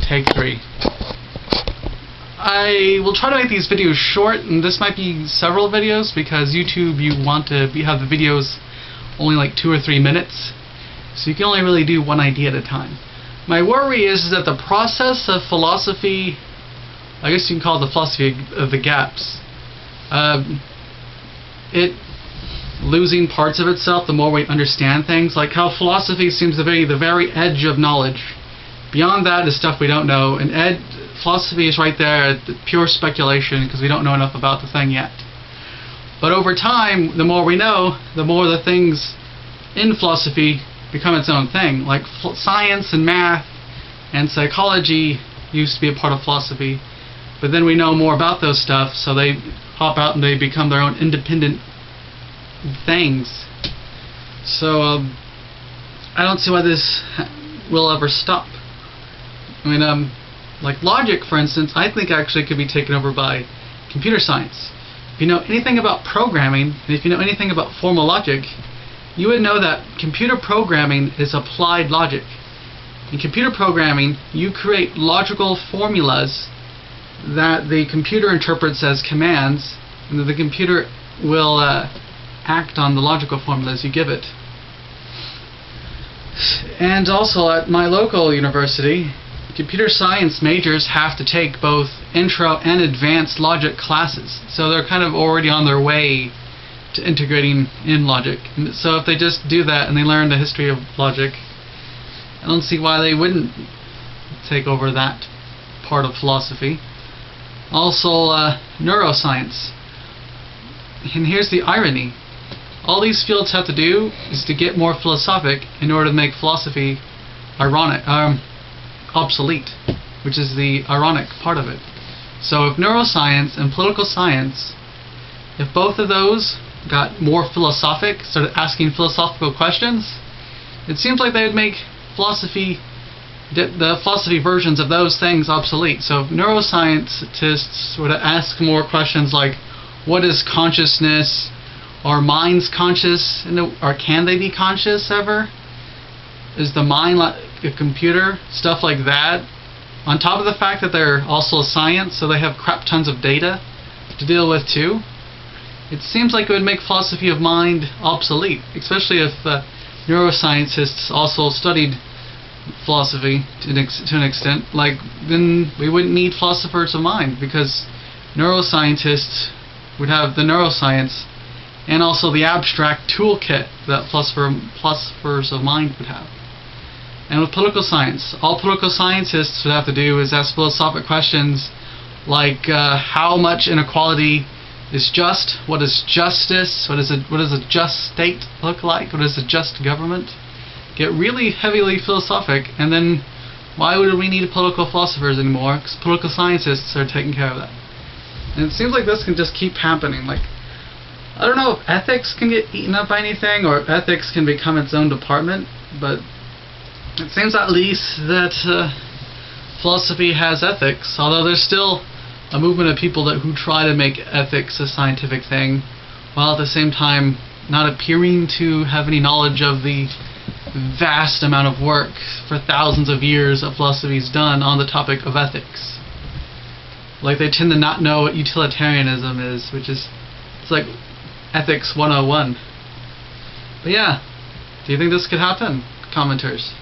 Take 3. I will try to make these videos short, and this might be several videos because YouTube, you want to have the videos only like 2 or 3 minutes, so you can only really do one idea at a time. My worry is that the process of philosophy, I guess you can call it the philosophy of the gaps, it losing parts of itself the more we understand things, like how philosophy seems to be the very edge of knowledge. Beyond that is stuff we don't know, and philosophy is right there, pure speculation, because we don't know enough about the thing yet. But over time, the more we know, the more the things in philosophy become its own thing. Like science and math and psychology used to be a part of philosophy, but then we know more about those stuff, so they hop out and they become their own independent things. So I don't see why this will ever stop. I mean, like logic, for instance, I think actually could be taken over by computer science. If you know anything about programming, and if you know anything about formal logic, you would know that computer programming is applied logic. In computer programming, you create logical formulas that the computer interprets as commands, and that the computer will act on the logical formulas you give it. And also at my local university, computer science majors have to take both intro and advanced logic classes, so they're kind of already on their way to integrating in logic. And so if they just do that and they learn the history of logic, I don't see why they wouldn't take over that part of philosophy. Also, neuroscience. And here's the irony. All these fields have to do is to get more philosophic in order to make philosophy obsolete, which is the ironic part of it. So if neuroscience and political science, if both of those got more philosophic, started asking philosophical questions, it seems like they would make the philosophy versions of those things obsolete. So if neuroscientists were to ask more questions like, what is consciousness? Are minds conscious? Or can they be conscious ever? Is the mind like a computer? Stuff like that. On top of the fact that they're also a science, so they have crap tons of data to deal with too. It seems like it would make philosophy of mind obsolete, especially if neuroscientists also studied philosophy to an extent. Like, then we wouldn't need philosophers of mind, because neuroscientists would have the neuroscience and also the abstract toolkit that philosophers of mind would have. And with political science, all political scientists would have to do is ask philosophic questions like how much inequality is just, what is justice, what does a just state look like, what is a just government. Get really heavily philosophic, and then why would we need political philosophers anymore? Because political scientists are taking care of that. And it seems like this can just keep happening. Like, I don't know if ethics can get eaten up by anything, or if ethics can become its own department, but it seems at least that philosophy has ethics, although there's still a movement of people who try to make ethics a scientific thing, while at the same time not appearing to have any knowledge of the vast amount of work for thousands of years of philosophy's done on the topic of ethics. Like, they tend to not know what utilitarianism is, which is, it's like ethics 101. But yeah, do you think this could happen? Commenters.